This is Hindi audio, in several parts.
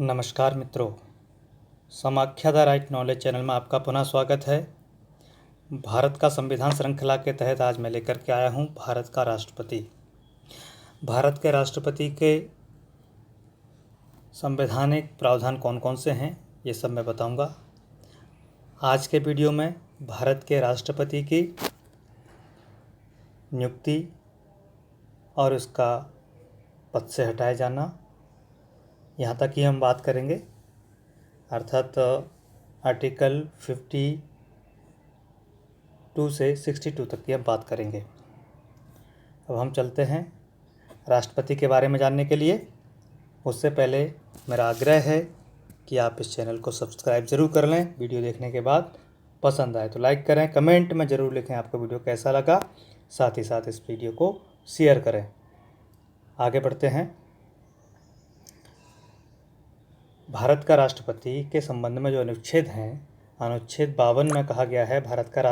नमस्कार मित्रों, समाख्या द राइट नॉलेज चैनल में आपका पुनः स्वागत है। भारत का संविधान श्रृंखला के तहत आज मैं लेकर के आया हूं भारत का राष्ट्रपति। भारत के राष्ट्रपति के संवैधानिक प्रावधान कौन कौन से हैं ये सब मैं बताऊंगा। आज के वीडियो में भारत के राष्ट्रपति की नियुक्ति और उसका पद से हटाए जाना, यहाँ तक ही हम बात करेंगे। अर्थात आर्टिकल 52 से 62 तक की हम बात करेंगे। अब हम चलते हैं राष्ट्रपति के बारे में जानने के लिए। उससे पहले मेरा आग्रह है कि आप इस चैनल को सब्सक्राइब ज़रूर कर लें। वीडियो देखने के बाद पसंद आए तो लाइक करें, कमेंट में ज़रूर लिखें आपको वीडियो कैसा लगा। साथ ही साथ इस वीडियो को शेयर करें। आगे बढ़ते हैं। भारत का राष्ट्रपति के संबंध में जो अनुच्छेद हैं, अनुच्छेद 52 में कहा गया है भारत का एक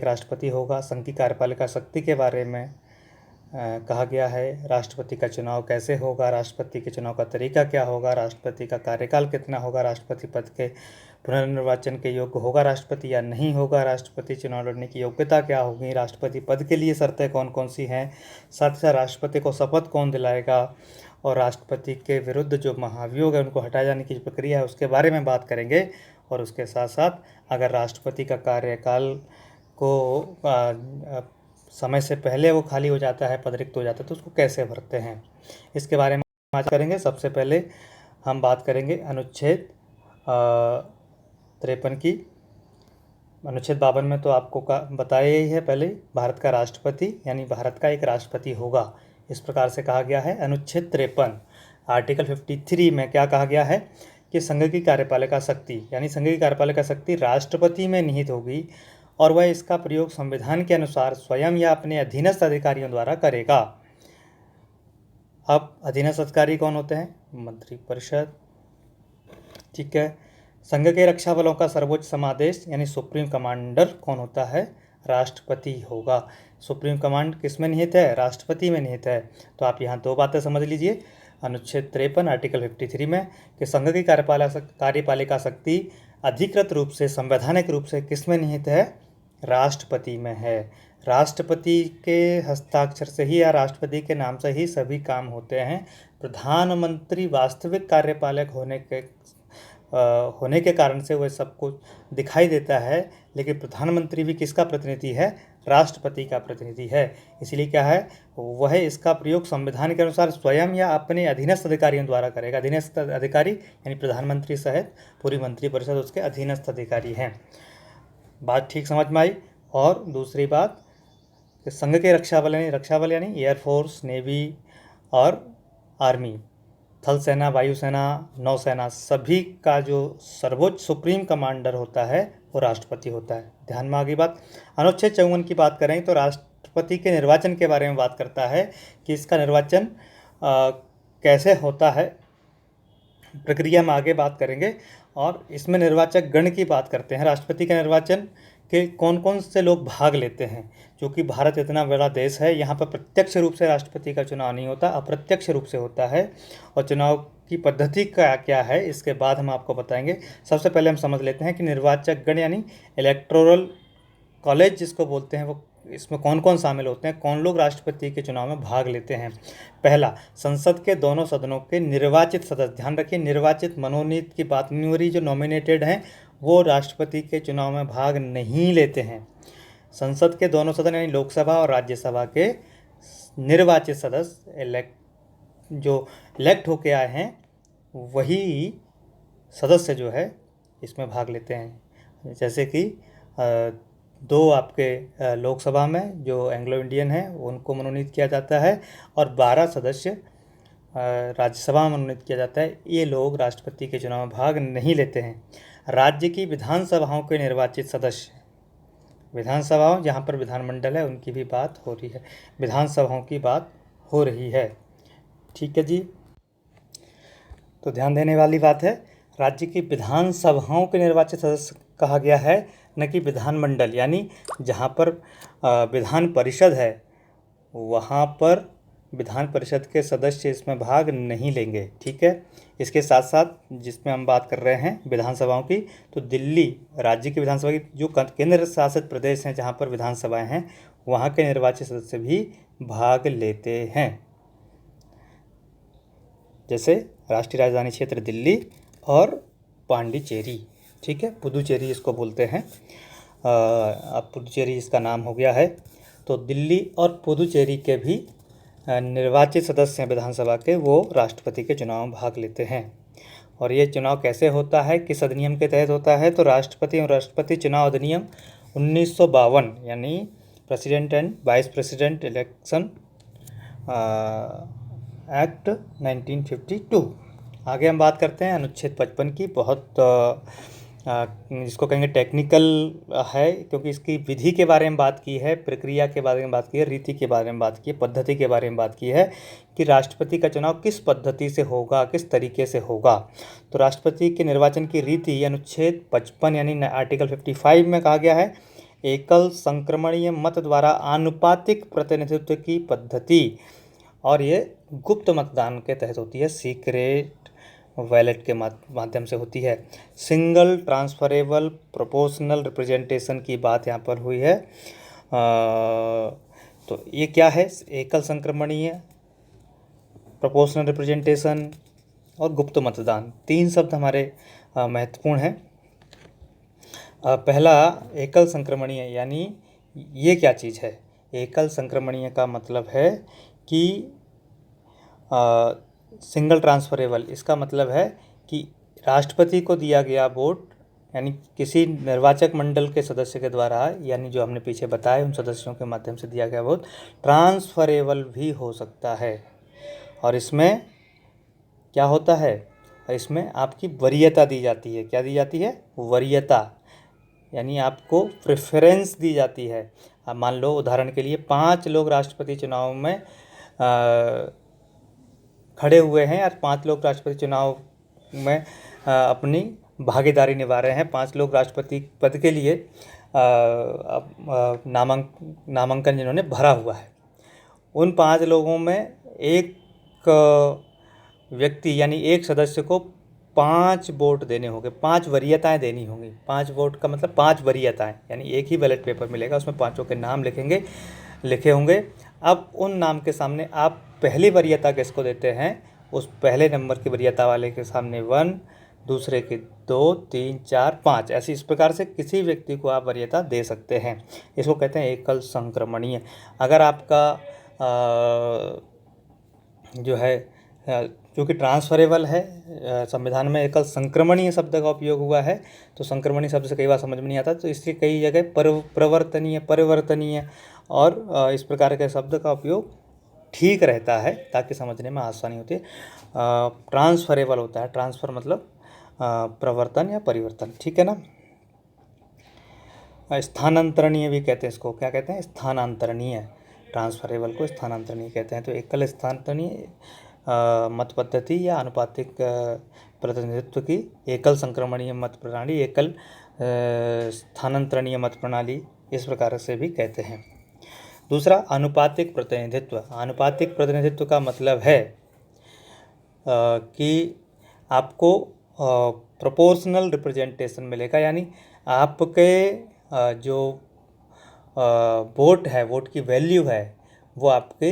राष्ट्रपति होगा। संघ की कार्यपालिका शक्ति के बारे में कहा गया है। राष्ट्रपति का चुनाव कैसे होगा, राष्ट्रपति के चुनाव का तरीका क्या होगा, राष्ट्रपति का कार्यकाल कितना होगा, राष्ट्रपति पद के पुनर्निर्वाचन के योग्य होगा राष्ट्रपति या नहीं होगा, राष्ट्रपति चुनाव लड़ने की योग्यता क्या होगी, राष्ट्रपति पद के लिए शर्तें कौन कौन सी हैं, साथ ही साथ राष्ट्रपति को शपथ कौन दिलाएगा और राष्ट्रपति के विरुद्ध जो महाभियोग है उनको हटाए जाने की प्रक्रिया है उसके बारे में बात करेंगे। और उसके साथ साथ अगर राष्ट्रपति का कार्यकाल को समय से पहले वो खाली हो जाता है, पद रिक्त हो जाता है, तो उसको कैसे भरते हैं इसके बारे में बात करेंगे। सबसे पहले हम बात करेंगे अनुच्छेद 53 की। अनुच्छेद 52 में तो आपको बताया ही है पहले, भारत का राष्ट्रपति यानी भारत का एक राष्ट्रपति होगा, इस प्रकार से कहा गया है। अनुच्छेद 53 आर्टिकल 53 में क्या कहा गया है कि संघ की कार्यपालिका शक्ति यानी संघ की कार्यपालिका शक्ति राष्ट्रपति में निहित होगी और वह इसका प्रयोग संविधान के अनुसार स्वयं या अपने अधीनस्थ अधिकारियों द्वारा करेगा। अब अधीनस्थ अधिकारी कौन होते हैं? मंत्रिपरिषद। ठीक है। संघ के रक्षा बलों का सर्वोच्च समादेश यानी सुप्रीम कमांडर कौन होता है? राष्ट्रपति होगा। सुप्रीम कमांड किस में निहित है? राष्ट्रपति में निहित है। तो आप यहाँ दो बातें समझ लीजिए अनुच्छेद 53 आर्टिकल 53 में कि संघ की कार्यपालिका शक्ति अधिकृत रूप से संवैधानिक रूप से किस में निहित है? राष्ट्रपति में है। राष्ट्रपति के हस्ताक्षर से ही या राष्ट्रपति के नाम से ही सभी काम होते हैं। प्रधानमंत्री वास्तविक कार्यपालक होने के कारण से वह सब कुछ दिखाई देता है, लेकिन प्रधानमंत्री भी किसका प्रतिनिधि है? राष्ट्रपति का प्रतिनिधि है। इसलिए क्या है, वह इसका प्रयोग संविधान के अनुसार स्वयं या अपने अधीनस्थ अधिकारियों द्वारा करेगा। अधीनस्थ अधिकारी यानी प्रधानमंत्री सहित पूरी मंत्रिपरिषद उसके अधीनस्थ अधिकारी हैं। बात ठीक समझ में आई। और दूसरी बात, संघ के रक्षा बल यानी एयरफोर्स, नेवी और आर्मी, थल सेना, वायुसेना, नौसेना, सभी का जो सर्वोच्च सुप्रीम कमांडर होता है वो राष्ट्रपति होता है। ध्यान में आ गई बात। अनुच्छेद 54 की बात करें तो राष्ट्रपति के निर्वाचन के बारे में बात करता है कि इसका निर्वाचन कैसे होता है, प्रक्रिया में आगे बात करेंगे। और इसमें निर्वाचक गण की बात करते हैं। राष्ट्रपति के निर्वाचन के कौन कौन से लोग भाग लेते हैं, क्योंकि भारत इतना बड़ा देश है, यहाँ पर प्रत्यक्ष रूप से राष्ट्रपति का चुनाव नहीं होता, अप्रत्यक्ष रूप से होता है। और चुनाव की पद्धति क्या है इसके बाद हम आपको बताएंगे। सबसे पहले हम समझ लेते हैं कि निर्वाचक गण यानी इलेक्टोरल कॉलेज जिसको बोलते हैं, वो इसमें कौन कौन शामिल होते हैं, कौन लोग राष्ट्रपति के चुनाव में भाग लेते हैं। पहला, संसद के दोनों सदनों के निर्वाचित सदस्य। ध्यान रखिए, निर्वाचित, मनोनीत की बात नहीं हो रही। जो नॉमिनेटेड हैं वो राष्ट्रपति के चुनाव में भाग नहीं लेते हैं। संसद के दोनों सदन यानी लोकसभा और राज्यसभा के निर्वाचित सदस्य जो इलेक्ट होके आए हैं वही सदस्य जो है इसमें भाग लेते हैं। जैसे कि 2 आपके लोकसभा में जो एंग्लो इंडियन हैं उनको मनोनीत किया जाता है और 12 सदस्य राज्यसभा में मनोनीत किया जाता है। ये लोग राष्ट्रपति के चुनाव में भाग नहीं लेते हैं। राज्य की विधानसभाओं के निर्वाचित सदस्य, विधानसभाओं जहाँ पर विधानमंडल है उनकी भी बात हो रही है, विधानसभाओं की बात हो रही है। ठीक है जी, तो ध्यान देने वाली बात है। राज्य की विधानसभाओं के निर्वाचित सदस्य कहा गया है, न कि विधानमंडल। यानी जहाँ पर विधान परिषद है वहाँ पर विधान परिषद के सदस्य इसमें भाग नहीं लेंगे। ठीक है, इसके साथ साथ जिसमें हम बात कर रहे हैं विधानसभाओं की, तो दिल्ली राज्य की विधानसभा की जो केंद्र शासित प्रदेश हैं जहाँ पर विधानसभाएं हैं, वहाँ के निर्वाचित सदस्य भी भाग लेते हैं। जैसे राष्ट्रीय राजधानी क्षेत्र दिल्ली और पांडिचेरी। ठीक है, पुदुचेरी इसको बोलते हैं, अब पुदुचेरी इसका नाम हो गया है। तो दिल्ली और पुदुचेरी के भी निर्वाचित सदस्य हैं विधानसभा के, वो राष्ट्रपति के चुनाव में भाग लेते हैं। और ये चुनाव कैसे होता है, किस अधिनियम के तहत होता है, तो राष्ट्रपति और राष्ट्रपति चुनाव अधिनियम 1952 यानी president and vice president election act 1952। आगे हम बात करते हैं अनुच्छेद 55 की। बहुत जिसको कहेंगे टेक्निकल है, क्योंकि इसकी विधि के बारे में बात की है, प्रक्रिया के बारे में बात की है, रीति के बारे में बात की है, पद्धति के बारे में बात की है कि राष्ट्रपति का चुनाव किस पद्धति से होगा, किस तरीके से होगा। तो राष्ट्रपति के निर्वाचन की रीति अनुच्छेद 55 यानी आर्टिकल 55 में कहा गया है, एकल संक्रमणीय मत द्वारा आनुपातिक प्रतिनिधित्व की पद्धति, और ये गुप्त मतदान के तहत होती है, सीक्रेट बैलेट के माध्यम से होती है। सिंगल ट्रांसफरेबल प्रोपोर्शनल रिप्रेजेंटेशन की बात यहाँ पर हुई है। तो ये क्या है, एकल संक्रमणीय, प्रोपोर्शनल रिप्रेजेंटेशन और गुप्त मतदान, तीन शब्द हमारे महत्वपूर्ण हैं। पहला एकल संक्रमणीय, यानी ये क्या चीज़ है। एकल संक्रमणीय का मतलब है कि सिंगल ट्रांसफरेबल, इसका मतलब है कि राष्ट्रपति को दिया गया वोट, यानी किसी निर्वाचक मंडल के सदस्य के द्वारा, यानी जो हमने पीछे बताए उन सदस्यों के माध्यम से दिया गया वोट ट्रांसफरेबल भी हो सकता है। और इसमें क्या होता है, इसमें आपकी वरीयता दी जाती है। क्या दी जाती है, वरीयता, यानी आपको प्रेफरेंस दी जाती है। अब मान लो उदाहरण के लिए 5 लोग राष्ट्रपति चुनाव में खड़े हुए हैं, और 5 लोग राष्ट्रपति चुनाव में अपनी भागीदारी निभा रहे हैं। 5 लोग राष्ट्रपति पद के लिए नामांकन जिन्होंने भरा हुआ है, उन 5 लोगों में एक व्यक्ति यानी एक सदस्य को 5 वोट देने होंगे, 5 वरीयताएं देनी होंगी। 5 वोट का मतलब 5 वरीयताएं, यानी एक ही बैलेट पेपर मिलेगा, उसमें 5 के नाम लिखे होंगे। अब उन नाम के सामने आप पहली वरीयता किसको देते हैं, उस पहले नंबर की वरीयता वाले के सामने 1, दूसरे के 2, 3, 4, 5, ऐसी इस प्रकार से किसी व्यक्ति को आप वरीयता दे सकते हैं। इसको कहते हैं एकल संक्रमणीय। अगर आपका जो है क्योंकि ट्रांसफरेबल है, संविधान में एकल संक्रमणीय शब्द का उपयोग हुआ है, तो संक्रमणीय शब्द से कई बार समझ में नहीं आता, तो इसलिए कई जगह प्रवर्तनीय, परिवर्तनीय और इस प्रकार के शब्द का उपयोग ठीक रहता है ताकि समझने में आसानी होती है। ट्रांसफरेबल होता है, ट्रांसफर मतलब प्रवर्तन या परिवर्तन, ठीक है ना। स्थानांतरणीय भी कहते हैं इसको, क्या कहते हैं, स्थानांतरणीय। ट्रांसफरेबल को स्थानांतरणीय कहते हैं। तो एकल स्थानांतरणीय मत पद्धति या आनुपातिक प्रतिनिधित्व की एकल संक्रमणीय मत प्रणाली, एकल स्थानांतरणीय मत प्रणाली, इस प्रकार से भी कहते हैं। दूसरा आनुपातिक प्रतिनिधित्व। आनुपातिक प्रतिनिधित्व का मतलब है कि आपको प्रोपोर्शनल रिप्रेजेंटेशन मिलेगा, यानी आपके जो वोट है, वोट की वैल्यू है, वो आपके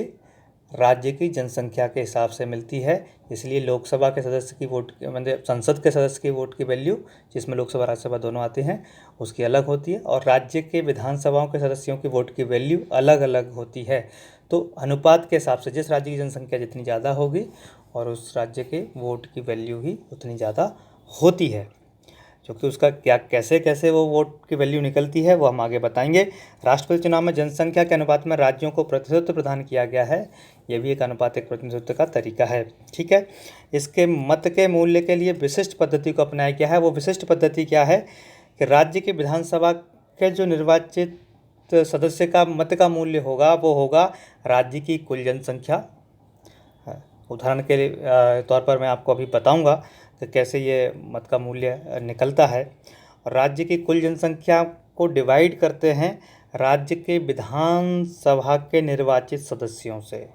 राज्य की जनसंख्या के हिसाब से मिलती है। इसलिए लोकसभा के सदस्य की वोट, मतलब संसद के सदस्य की वोट की वैल्यू, जिसमें लोकसभा राज्यसभा दोनों आते हैं, उसकी अलग होती है, और राज्य के विधानसभाओं के सदस्यों की वोट की वैल्यू अलग अलग होती है। तो अनुपात के हिसाब से जिस राज्य की जनसंख्या जितनी ज़्यादा होगी और उस राज्य के वोट की वैल्यू भी उतनी ज़्यादा होती है। क्योंकि उसका क्या कैसे वो वोट की वैल्यू निकलती है वो हम आगे बताएंगे। राष्ट्रपति चुनाव में जनसंख्या के अनुपात में राज्यों को प्रतिनिधित्व प्रदान किया गया है, ये भी एक आनुपातिक प्रतिनिधित्व का तरीका है, ठीक है। इसके मत के मूल्य के लिए विशिष्ट पद्धति को अपनाया गया है। वो विशिष्ट पद्धति क्या है कि राज्य की विधानसभा के जो निर्वाचित सदस्य का मत का मूल्य होगा वो होगा राज्य की कुल जनसंख्या। उदाहरण के तौर पर मैं आपको अभी बताऊंगा कि कैसे ये मत का मूल्य निकलता है। राज्य की कुल जनसंख्या को डिवाइड करते हैं राज्य के विधानसभा के निर्वाचित सदस्यों से।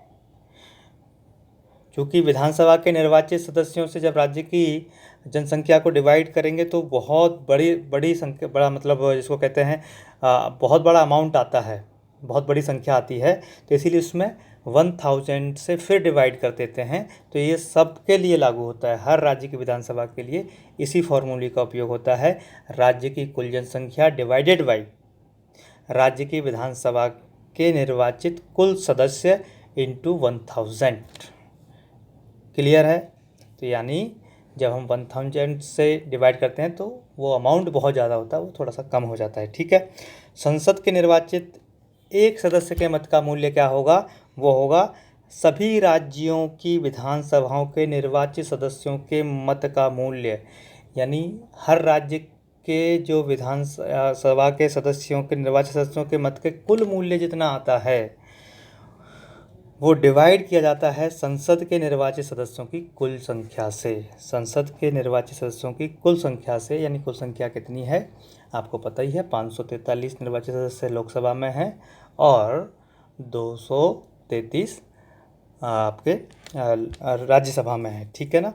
क्योंकि विधानसभा के निर्वाचित सदस्यों से जब राज्य की जनसंख्या को डिवाइड करेंगे तो बहुत बड़ी बड़ी संख्या, बड़ा मतलब जिसको कहते हैं बहुत बड़ा अमाउंट आता है, बहुत बड़ी संख्या आती है। तो इसीलिए उसमें 1000 से फिर डिवाइड कर देते हैं। तो ये सबके लिए लागू होता है, हर राज्य की विधानसभा के लिए इसी फॉर्मूले का उपयोग होता है। राज्य की कुल जनसंख्या डिवाइडेड बाई राज्य की विधानसभा के निर्वाचित कुल सदस्य इंटू 1000। क्लियर है? तो यानी जब हम 1000 से डिवाइड करते हैं तो वो अमाउंट बहुत ज़्यादा होता है, वो थोड़ा सा कम हो जाता है। ठीक है। संसद के निर्वाचित एक सदस्य के मत का मूल्य क्या होगा? वो होगा सभी राज्यों की विधानसभाओं के निर्वाचित सदस्यों के मत का मूल्य। यानी हर राज्य के जो विधानसभा के सदस्यों के निर्वाचित सदस्यों के मत के कुल मूल्य जितना आता है वो डिवाइड किया जाता है संसद के निर्वाचित सदस्यों की कुल संख्या से। संसद के निर्वाचित सदस्यों की कुल संख्या से, यानी कुल संख्या कितनी है आपको पता ही है, 543 निर्वाचित सदस्य लोकसभा में हैं और 233 आपके राज्यसभा में है। ठीक है ना?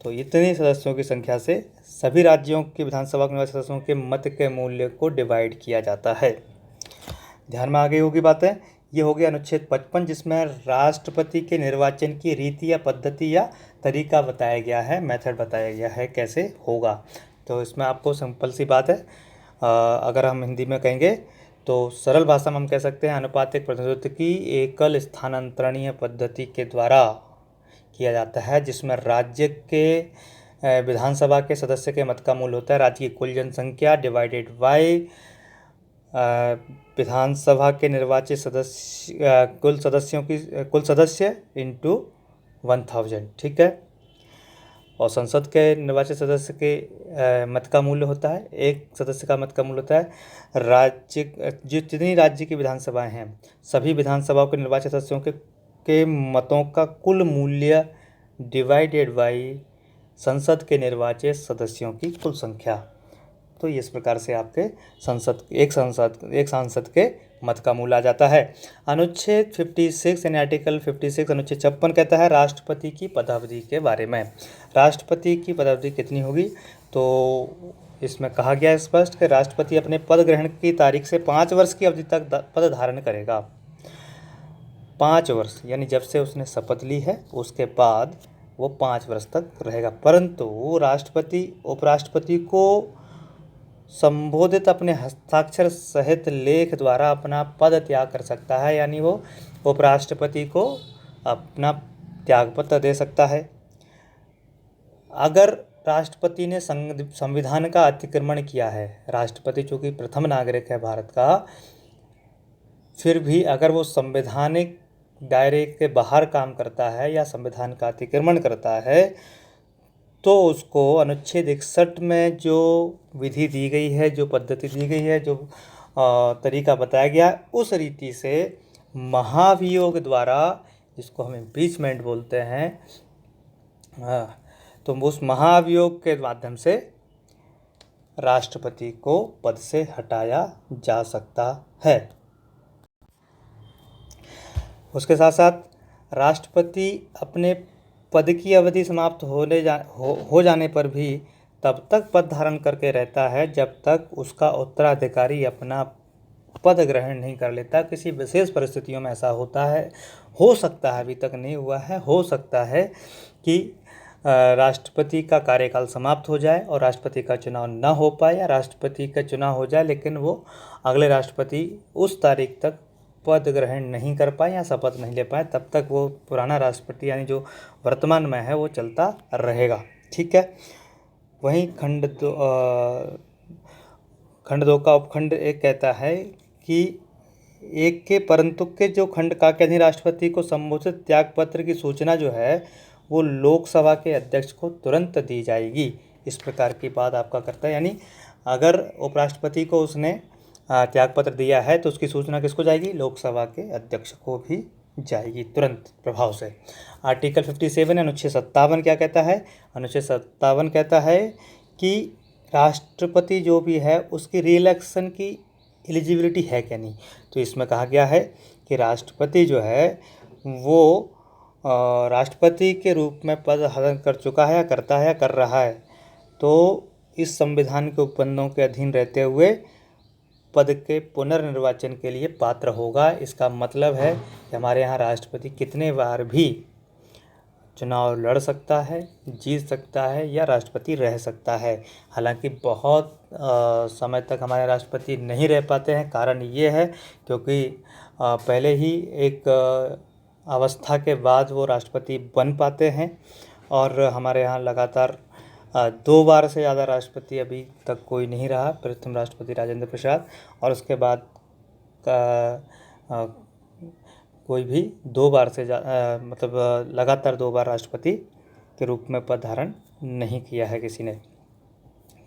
तो इतने सदस्यों की संख्या से सभी राज्यों की विधानसभा के निर्वाचित सदस्यों के मत के मूल्य को डिवाइड किया जाता है। ध्यान में आ गई होगी बातें। ये हो गया अनुच्छेद 55, जिसमें राष्ट्रपति के निर्वाचन की रीति या पद्धति या तरीका बताया गया है, मेथड बताया गया है कैसे होगा। तो इसमें आपको सिंपल सी बात है, अगर हम हिंदी में कहेंगे तो सरल भाषा में हम कह सकते हैं अनुपातिक प्रतिनिधित्व की एकल स्थानांतरणीय पद्धति के द्वारा किया जाता है, जिसमें राज्य के विधानसभा के सदस्य के मत का मूल्य होता है राज्य की कुल जनसंख्या डिवाइडेड बाय विधानसभा के निर्वाचित सदस्य कुल सदस्य इंटू 1000। ठीक है। और संसद के निर्वाचित सदस्य के मत का मूल्य होता है, एक सदस्य का मत का मूल्य होता है राज्य जितनी राज्य की विधानसभाएं हैं सभी विधानसभाओं के निर्वाचित सदस्यों के मतों का कुल मूल्य डिवाइडेड बाई संसद के निर्वाचित सदस्यों की कुल संख्या। तो इस प्रकार से आपके एक सांसद के मत का मूल्य आ जाता है। अनुच्छेद 56 यानी आर्टिकल 56 अनुच्छेद 56 कहता है राष्ट्रपति की पदावधि के बारे में। राष्ट्रपति की पदावधि कितनी होगी? तो इसमें कहा गया है स्पष्ट कि राष्ट्रपति अपने पद ग्रहण की तारीख से 5 वर्ष की अवधि तक पद धारण करेगा। 5 वर्ष यानी जब से उसने शपथ ली है उसके बाद वो 5 वर्ष तक रहेगा, परंतु राष्ट्रपति उपराष्ट्रपति को संबोधित अपने हस्ताक्षर सहित लेख द्वारा अपना पद त्याग कर सकता है, यानी वो उपराष्ट्रपति को अपना त्यागपत्र दे सकता है। अगर राष्ट्रपति ने संविधान का अतिक्रमण किया है, राष्ट्रपति चूँकि प्रथम नागरिक है भारत का, फिर भी अगर वो संवैधानिक दायरे के बाहर काम करता है या संविधान का अतिक्रमण करता है तो उसको अनुच्छेद 61 में जो विधि दी गई है, जो पद्धति दी गई है, जो तरीका बताया गया, उस रीति से महाभियोग द्वारा, जिसको हम इम्पीचमेंट बोलते हैं, तो उस महाभियोग के माध्यम से राष्ट्रपति को पद से हटाया जा सकता है। उसके साथ साथ राष्ट्रपति अपने पद की अवधि समाप्त हो जाने पर भी तब तक पद धारण करके रहता है जब तक उसका उत्तराधिकारी अपना पद ग्रहण नहीं कर लेता। किसी विशेष परिस्थितियों में ऐसा होता है, हो सकता है, अभी तक नहीं हुआ है, हो सकता है कि राष्ट्रपति का कार्यकाल समाप्त हो जाए और राष्ट्रपति का चुनाव न हो पाए, या राष्ट्रपति का चुनाव हो जाए लेकिन वो अगले राष्ट्रपति उस तारीख तक पद ग्रहण नहीं कर पाए या शपथ नहीं ले पाए, तब तक वो पुराना राष्ट्रपति यानी जो वर्तमान में है वो चलता रहेगा। ठीक है। वहीं खंड 2 का उपखंड 1 कहता है कि एक के परंतु के जो खंड का के अधीन राष्ट्रपति को संबोधित त्यागपत्र की सूचना जो है वो लोकसभा के अध्यक्ष को तुरंत दी जाएगी। इस प्रकार की बात आपका करता है, यानी अगर उपराष्ट्रपति को उसने त्यागपत्र दिया है तो उसकी सूचना किसको जाएगी? लोकसभा के अध्यक्ष को भी जाएगी तुरंत प्रभाव से। आर्टिकल 57 अनुच्छेद 57 क्या कहता है? अनुच्छेद 57 कहता है कि राष्ट्रपति जो भी है उसकी रीइलेक्शन की एलिजिबिलिटी है क्या नहीं। तो इसमें कहा गया है कि राष्ट्रपति जो है वो राष्ट्रपति के रूप में पद धारण कर चुका है या करता है या कर रहा है तो इस संविधान के उपबंधों के अधीन रहते हुए पद के पुनर्निर्वाचन के लिए पात्र होगा। इसका मतलब है कि हमारे यहाँ राष्ट्रपति कितने बार भी चुनाव लड़ सकता है, जीत सकता है या राष्ट्रपति रह सकता है। हालांकि बहुत समय तक हमारे राष्ट्रपति नहीं रह पाते हैं। कारण ये है क्योंकि पहले ही एक अवस्था के बाद वो राष्ट्रपति बन पाते हैं और हमारे यहाँ लगातार 2 बार से ज़्यादा राष्ट्रपति अभी तक कोई नहीं रहा। प्रथम राष्ट्रपति राजेंद्र प्रसाद और उसके बाद का कोई भी 2 बार से मतलब लगातार 2 बार राष्ट्रपति के रूप में पद धारण नहीं किया है किसी ने।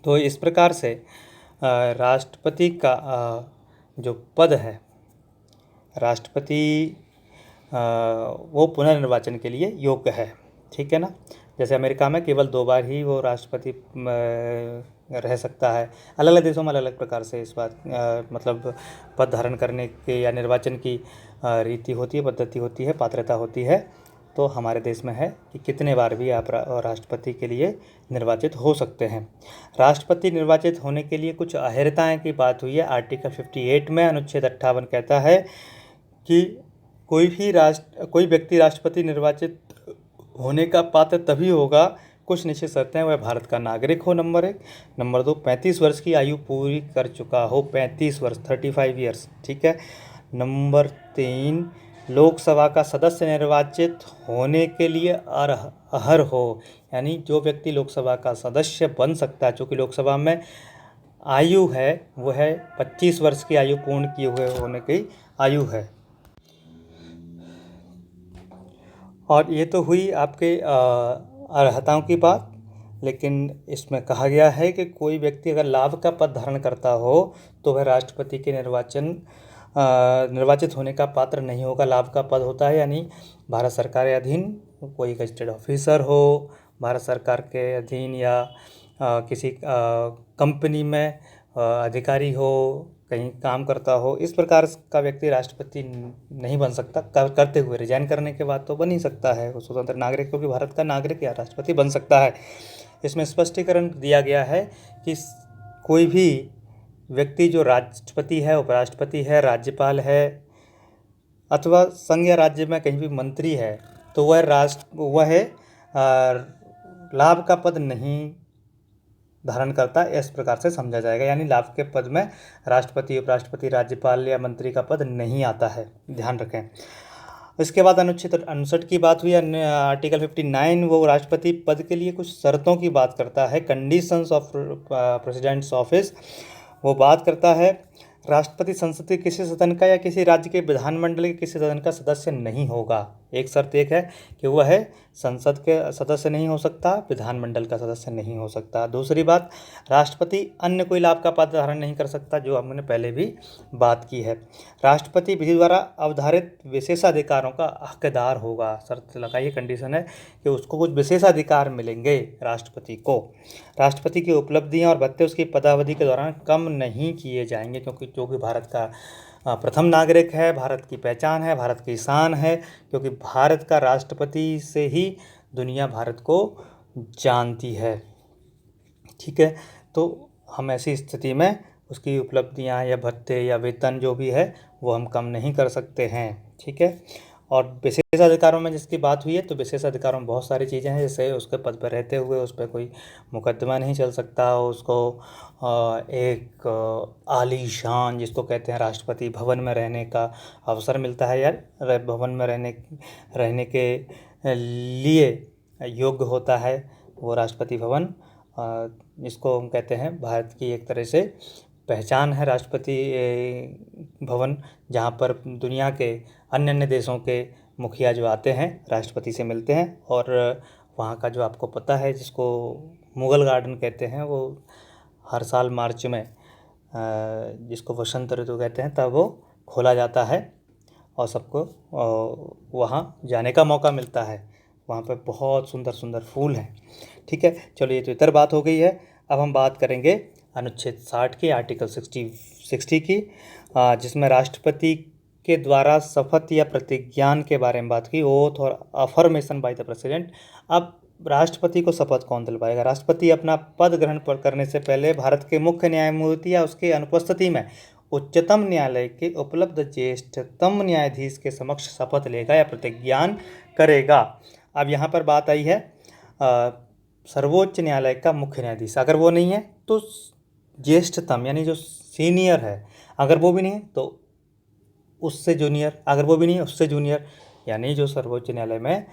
तो इस प्रकार से राष्ट्रपति का जो पद है, राष्ट्रपति वो पुनर्निर्वाचन के लिए योग्य है। ठीक है ना। जैसे अमेरिका में केवल 2 बार ही वो राष्ट्रपति रह सकता है। अलग अलग देशों में अलग अलग प्रकार से इस बात मतलब पद धारण करने के या निर्वाचन की रीति होती है, पद्धति होती है, पात्रता होती है। तो हमारे देश में है कि कितने बार भी आप राष्ट्रपति के लिए निर्वाचित हो सकते हैं। राष्ट्रपति निर्वाचित होने के लिए कुछ अहर्ताएँ की बात हुई है। आर्टिकल 58 में अनुच्छेद 58 कहता है कि कोई व्यक्ति राष्ट्रपति निर्वाचित होने का पात्र तभी होगा, कुछ निश्चित शर्तें हैं, वह भारत का नागरिक हो, नंबर 1। नंबर 2, 35 वर्ष की आयु पूरी कर चुका हो, 35 वर्ष 35 ईयर्स। ठीक है। नंबर 3, लोकसभा का सदस्य निर्वाचित होने के लिए अर्ह हो, यानी जो व्यक्ति लोकसभा का सदस्य बन सकता है, चूँकि लोकसभा में आयु है वो है 25 वर्ष की आयु पूर्ण किए हुए होने की आयु है। और ये तो हुई आपके अर्हताओं की बात। लेकिन इसमें कहा गया है कि कोई व्यक्ति अगर लाभ का पद धारण करता हो तो वह राष्ट्रपति के निर्वाचित होने का पात्र नहीं होगा। लाभ का पद होता है यानी भारत सरकार के अधीन कोई गजेटेड ऑफिसर हो, भारत सरकार के अधीन या किसी कंपनी में अधिकारी हो, कहीं काम करता हो, इस प्रकार का व्यक्ति राष्ट्रपति नहीं बन सकता। करते हुए रिजाइन करने के बाद तो बन ही सकता है, वो स्वतंत्र नागरिक क्योंकि भारत का नागरिक या राष्ट्रपति बन सकता है। इसमें स्पष्टीकरण दिया गया है कि कोई भी व्यक्ति जो राष्ट्रपति है, उपराष्ट्रपति है, राज्यपाल है अथवा संघ या राज्य में कहीं भी मंत्री है तो वह लाभ का पद नहीं धारण करता, इस प्रकार से समझा जाएगा। यानी लाभ के पद में राष्ट्रपति, उपराष्ट्रपति, राज्यपाल या मंत्री का पद नहीं आता है, ध्यान रखें। इसके बाद अनुच्छेद 59 की बात हुई। आर्टिकल 59 वो राष्ट्रपति पद के लिए कुछ शर्तों की बात करता है। कंडीशंस ऑफ प्रेसिडेंट्स ऑफिस वो बात करता है। राष्ट्रपति संसद के किसी सदन का या किसी राज्य के विधानमंडल के किसी सदन का सदस्य नहीं होगा। एक शर्त एक है कि वह है संसद के सदस्य नहीं हो सकता, विधानमंडल का सदस्य नहीं हो सकता। दूसरी बात, राष्ट्रपति अन्य कोई लाभ का पद धारण नहीं कर सकता, जो हमने पहले भी बात की है। राष्ट्रपति विधि द्वारा अवधारित विशेषाधिकारों का हकदार होगा। शर्त लगाइए, कंडीशन है कि उसको कुछ विशेषाधिकार मिलेंगे राष्ट्रपति को। राष्ट्रपति की उपलब्धियां और भत्ते उसकी पदावधि के दौरान कम नहीं किए जाएंगे, क्योंकि जो कि भारत का प्रथम नागरिक है, भारत की पहचान है, भारत की शान है, क्योंकि भारत का राष्ट्रपति से ही दुनिया भारत को जानती है। ठीक है। तो हम ऐसी स्थिति में उसकी उपलब्धियां या भत्ते या वेतन जो भी है वो हम कम नहीं कर सकते हैं। ठीक है। और विशेष अधिकारों में जिसकी बात हुई है, तो विशेष अधिकारों में बहुत सारी चीज़ें हैं। जैसे उसके पद पर रहते हुए उस पर कोई मुकदमा नहीं चल सकता, उसको एक आलीशान जिसको कहते हैं राष्ट्रपति भवन में रहने का अवसर मिलता है, यार भवन में रहने के लिए योग्य होता है वो राष्ट्रपति भवन, जिसको हम कहते हैं भारत की एक तरह से पहचान है राष्ट्रपति भवन, जहाँ पर दुनिया के अन्य देशों के मुखिया जो आते हैं राष्ट्रपति से मिलते हैं। और वहाँ का जो आपको पता है जिसको मुगल गार्डन कहते हैं, वो हर साल मार्च में जिसको वसंत ऋतु कहते हैं तब वो खोला जाता है और सबको वहाँ जाने का मौका मिलता है। वहाँ पर बहुत सुंदर सुंदर फूल हैं। ठीक है, चलो ये तो इतर बात हो गई है। अब हम बात करेंगे अनुच्छेद 60 की, आर्टिकल 60 की, जिसमें राष्ट्रपति के द्वारा शपथ या प्रतिज्ञान के बारे में बात की, ओथ और अफर्मेशन बाय द प्रेसिडेंट। अब राष्ट्रपति को शपथ कौन दिलवाएगा? राष्ट्रपति अपना पद ग्रहण करने से पहले भारत के मुख्य न्यायमूर्ति या उसके अनुपस्थिति में उच्चतम न्यायालय के उपलब्ध ज्येष्ठतम न्यायाधीश के समक्ष शपथ लेगा या प्रतिज्ञान करेगा। अब यहाँ पर बात आई है सर्वोच्च न्यायालय का मुख्य न्यायाधीश, अगर वो नहीं है तो ज्येष्ठतम यानी जो सीनियर है, अगर वो भी नहीं है तो उससे जूनियर, अगर वो भी नहीं है उससे जूनियर, यानी जो सर्वोच्च न्यायालय में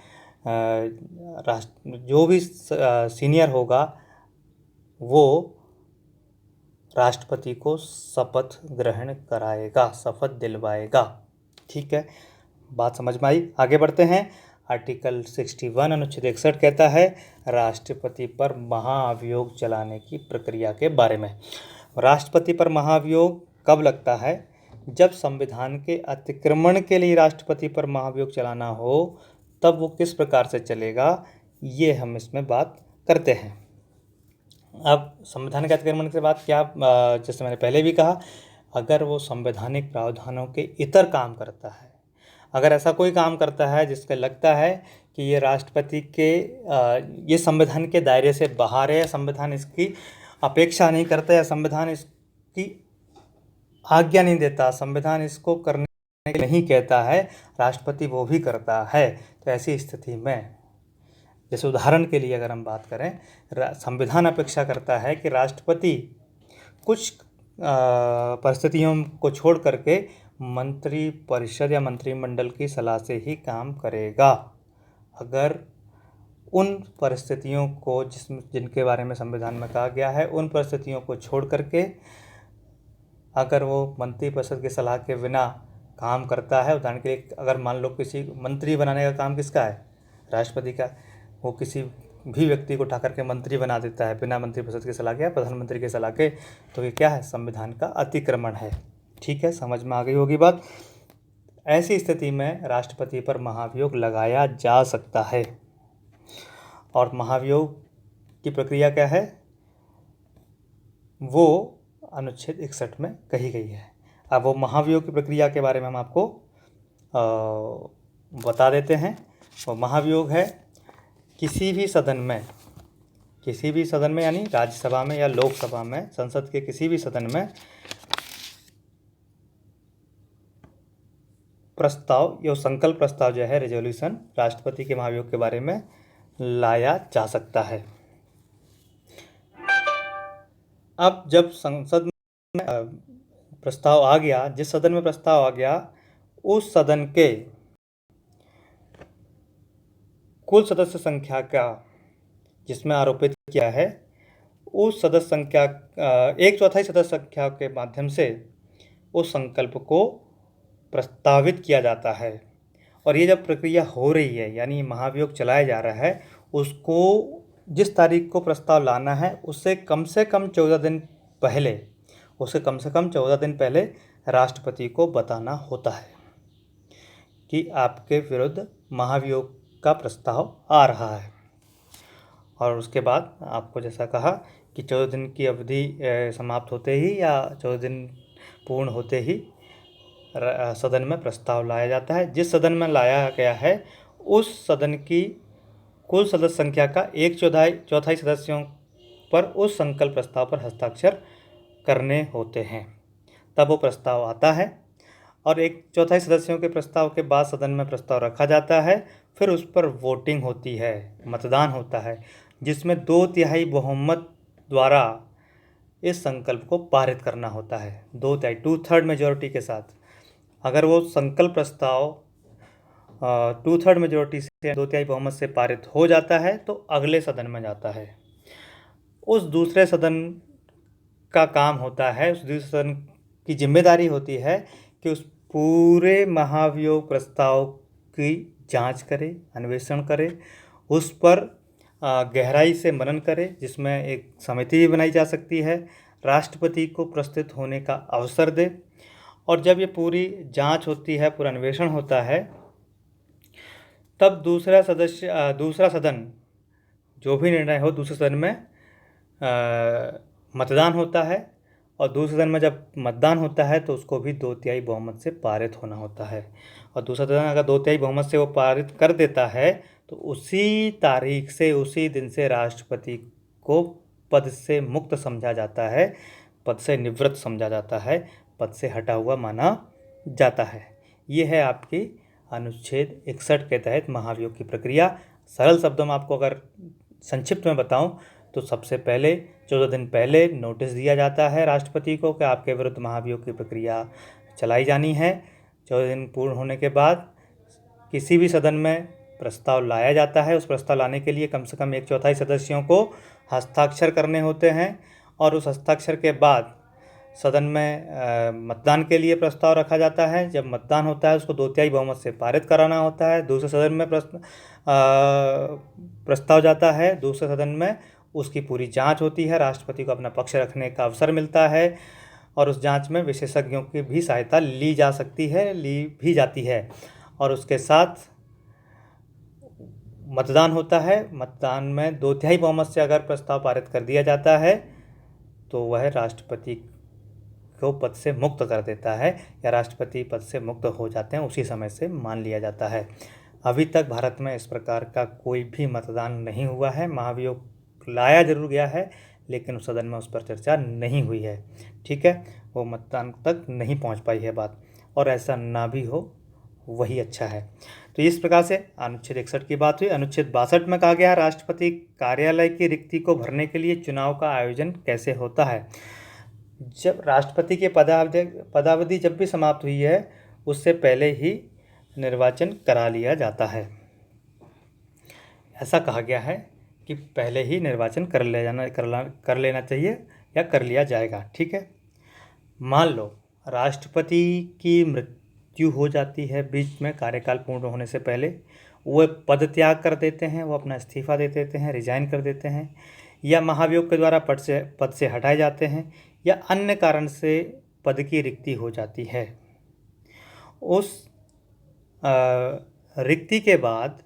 जो भी सीनियर होगा वो राष्ट्रपति को शपथ ग्रहण कराएगा, शपथ दिलवाएगा। ठीक है, बात समझ में आई? आगे बढ़ते हैं। आर्टिकल 61 अनुच्छेद 61 कहता है राष्ट्रपति पर महाभियोग चलाने की प्रक्रिया के बारे में। राष्ट्रपति पर महाभियोग कब लगता है? जब संविधान के अतिक्रमण के लिए राष्ट्रपति पर महाभियोग चलाना हो, तब वो किस प्रकार से चलेगा, ये हम इसमें बात करते हैं। अब संविधान के अतिक्रमण के बाद क्या, जैसे मैंने पहले भी कहा, अगर वो संवैधानिक प्रावधानों के इतर काम करता है, अगर ऐसा कोई काम करता है जिसका लगता है कि ये राष्ट्रपति के ये संविधान के दायरे से बाहर है, या संविधान इसकी अपेक्षा नहीं करता, या संविधान इसकी आज्ञा नहीं देता, संविधान इसको करने के नहीं कहता है, राष्ट्रपति वो भी करता है, तो ऐसी स्थिति में, जैसे उदाहरण के लिए अगर हम बात करें, संविधान अपेक्षा करता है कि राष्ट्रपति कुछ परिस्थितियों को छोड़ करके मंत्री परिषद या मंत्रिमंडल की सलाह से ही काम करेगा। अगर उन परिस्थितियों को जिनके बारे में संविधान में कहा गया है, उन परिस्थितियों को छोड़ करके अगर वो मंत्री परिषद की सलाह के बिना काम करता है, उदाहरण के लिए अगर मान लो किसी मंत्री बनाने का काम किसका है? राष्ट्रपति का। वो किसी भी व्यक्ति को उठा करके मंत्री बना देता है बिना मंत्री परिषद की सलाह के, प्रधानमंत्री की सलाह के, तो ये क्या है? संविधान का अतिक्रमण है। ठीक है, समझ में आ गई होगी बात। ऐसी स्थिति में राष्ट्रपति पर महाभियोग लगाया जा सकता है। और महाभियोग की प्रक्रिया क्या है, वो अनुच्छेद 61 में कही गई है। अब वो महाभियोग की प्रक्रिया के बारे में हम आपको बता देते हैं। वो महाभियोग है किसी भी सदन में यानी राज्यसभा में या लोकसभा में, संसद के किसी भी सदन में प्रस्ताव या संकल्प प्रस्ताव जो है, रेजोल्यूशन, राष्ट्रपति के महाभियोग के बारे में लाया जा सकता है। अब जब संसद में प्रस्ताव आ गया, जिस सदन में प्रस्ताव आ गया, उस सदन के कुल सदस्य संख्या का जिसमें आरोपित किया है, उस सदस्य संख्या 1/4 सदस्य संख्या के माध्यम से उस संकल्प को प्रस्तावित किया जाता है। और ये जब प्रक्रिया हो रही है, यानी महाभियोग चलाया जा रहा है, उसको जिस तारीख को प्रस्ताव लाना है उससे कम से कम 14 दिन पहले राष्ट्रपति को बताना होता है कि आपके विरुद्ध महाभियोग का प्रस्ताव आ रहा है। और उसके बाद आपको जैसा कहा कि 14 दिन की अवधि समाप्त होते ही या 14 दिन पूर्ण होते ही सदन में प्रस्ताव लाया जाता है। जिस सदन में लाया गया है उस सदन की कुल सदस्य संख्या का 1/4 सदस्यों पर उस संकल्प प्रस्ताव पर हस्ताक्षर करने होते हैं, तब वो प्रस्ताव आता है। और 1/4 सदस्यों के प्रस्ताव के बाद सदन में प्रस्ताव रखा जाता है, फिर उस पर वोटिंग होती है, मतदान होता है, जिसमें 2/3 बहुमत द्वारा इस संकल्प को पारित करना होता है। 2/3 मेजॉरिटी के साथ अगर वो संकल्प प्रस्ताव 2/3 मेजॉरिटी से 2/3 बहुमत से पारित हो जाता है तो अगले सदन में जाता है। उस दूसरे सदन का काम होता है, उस दूसरे सदन की जिम्मेदारी होती है कि उस पूरे महाभियोग प्रस्ताव की जांच करे, अन्वेषण करे, उस पर गहराई से मनन करे, जिसमें एक समिति भी बनाई जा सकती है, राष्ट्रपति को प्रस्तुत होने का अवसर दे। और जब ये पूरी जांच होती है, पूरा अन्वेषण होता है, तब दूसरा सदन जो भी निर्णय हो, दूसरे सदन में मतदान होता है और दूसरे सदन में जब मतदान होता है तो उसको भी 2/3 बहुमत से पारित होना होता है। और दूसरा सदन अगर 2/3 बहुमत से वो पारित कर देता है तो उसी तारीख से, उसी दिन से राष्ट्रपति को पद से मुक्त समझा जाता है, पद से निवृत्त समझा जाता है, पद से हटा हुआ माना जाता है। ये है आपकी अनुच्छेद 61 के तहत महाभियोग की प्रक्रिया। सरल शब्दों में आपको अगर संक्षिप्त में बताऊं तो सबसे पहले 14 दिन पहले नोटिस दिया जाता है राष्ट्रपति को कि आपके विरुद्ध महाभियोग की प्रक्रिया चलाई जानी है। 14 दिन पूर्ण होने के बाद किसी भी सदन में प्रस्ताव लाया जाता है। उस प्रस्ताव लाने के लिए कम से कम 1/4 सदस्यों को हस्ताक्षर करने होते हैं और उस हस्ताक्षर के बाद सदन में मतदान के लिए प्रस्ताव रखा जाता है। जब मतदान होता है उसको 2/3 बहुमत से पारित कराना होता है। दूसरे सदन में प्रस्ताव जाता है, दूसरे सदन में उसकी पूरी जांच होती है, राष्ट्रपति को अपना पक्ष रखने का अवसर मिलता है और उस जांच में विशेषज्ञों की भी सहायता ली जा सकती है, ली भी जाती है। और उसके साथ मतदान होता है। मतदान में 2/3 बहुमत से अगर प्रस्ताव पारित कर दिया जाता है तो वह राष्ट्रपति को पद से मुक्त कर देता है या राष्ट्रपति पद से मुक्त हो जाते हैं, उसी समय से मान लिया जाता है। अभी तक भारत में इस प्रकार का कोई भी मतदान नहीं हुआ है। महाभियोग लाया जरूर गया है लेकिन उस सदन में उस पर चर्चा नहीं हुई है। ठीक है, वो मतदान तक नहीं पहुंच पाई है बात, और ऐसा ना भी हो वही अच्छा है। तो इस प्रकार से अनुच्छेद 61 की बात हुई। अनुच्छेद 62 में कहा गया राष्ट्रपति कार्यालय की रिक्ति को भरने के लिए चुनाव का आयोजन कैसे होता है। जब राष्ट्रपति की पदावधि जब भी समाप्त हुई है उससे पहले ही निर्वाचन करा लिया जाता है। ऐसा कहा गया है कि पहले ही निर्वाचन कर लेना चाहिए या कर लिया जाएगा। ठीक है, मान लो राष्ट्रपति की मृत्यु हो जाती है बीच में, कार्यकाल पूर्ण होने से पहले, वो पद त्याग कर देते हैं, वो अपना इस्तीफा दे देते हैं, रिजाइन कर देते हैं, या महाभियोग के द्वारा पद से हटाए जाते हैं, या अन्य कारण से पद की रिक्ति हो जाती है। उस रिक्ति के बाद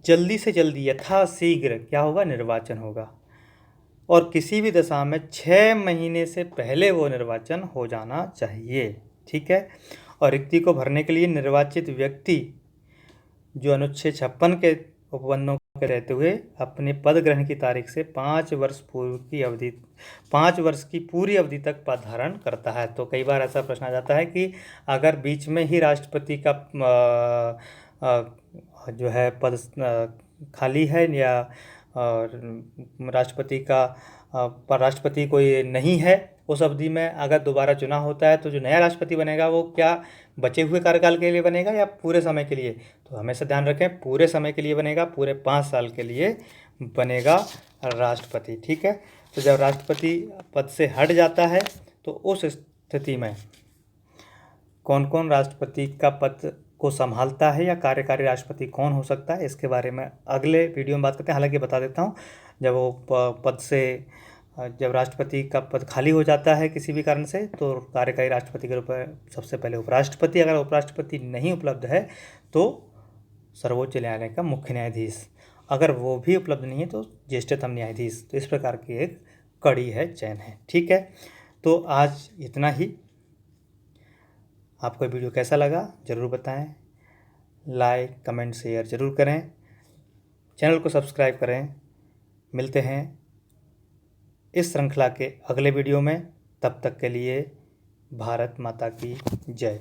जल्दी से जल्दी यथाशीघ्र क्या होगा, निर्वाचन होगा, और किसी भी दशा में 6 महीने से पहले वो निर्वाचन हो जाना चाहिए। ठीक है, और रिक्ति को भरने के लिए निर्वाचित व्यक्ति जो अनुच्छेद 56 के उपबंधों के रहते हुए अपने पद ग्रहण की तारीख से 5 वर्ष की पूरी अवधि तक पद धारण करता है। तो कई बार ऐसा प्रश्न आ जाता है कि अगर बीच में ही राष्ट्रपति का जो है पद खाली है या राष्ट्रपति कोई नहीं है, उस अवधि में अगर दोबारा चुनाव होता है तो जो नया राष्ट्रपति बनेगा वो क्या बचे हुए कार्यकाल के लिए बनेगा या पूरे समय के लिए। तो हमेशा ध्यान रखें, पूरे समय के लिए बनेगा, पूरे 5 साल के लिए बनेगा राष्ट्रपति। ठीक है, तो जब राष्ट्रपति पद से हट जाता है तो उस स्थिति में कौन कौन राष्ट्रपति का पद को संभालता है या कार्यकारी राष्ट्रपति कौन हो सकता है, इसके बारे में अगले वीडियो में बात करते हैं। हालांकि बता देता हूँ, जब राष्ट्रपति का पद खाली हो जाता है किसी भी कारण से तो कार्यकारी राष्ट्रपति के रूप में सबसे पहले उपराष्ट्रपति, अगर उपराष्ट्रपति नहीं उपलब्ध है तो सर्वोच्च न्यायालय का मुख्य न्यायाधीश, अगर वो भी उपलब्ध नहीं है तो ज्येष्ठतम न्यायाधीश। तो इस प्रकार की एक कड़ी है, चयन है। ठीक है, तो आज इतना ही। आपको वीडियो कैसा लगा ज़रूर बताएं, लाइक कमेंट शेयर ज़रूर करें, चैनल को सब्सक्राइब करें। मिलते हैं इस श्रृंखला के अगले वीडियो में, तब तक के लिए भारत माता की जय।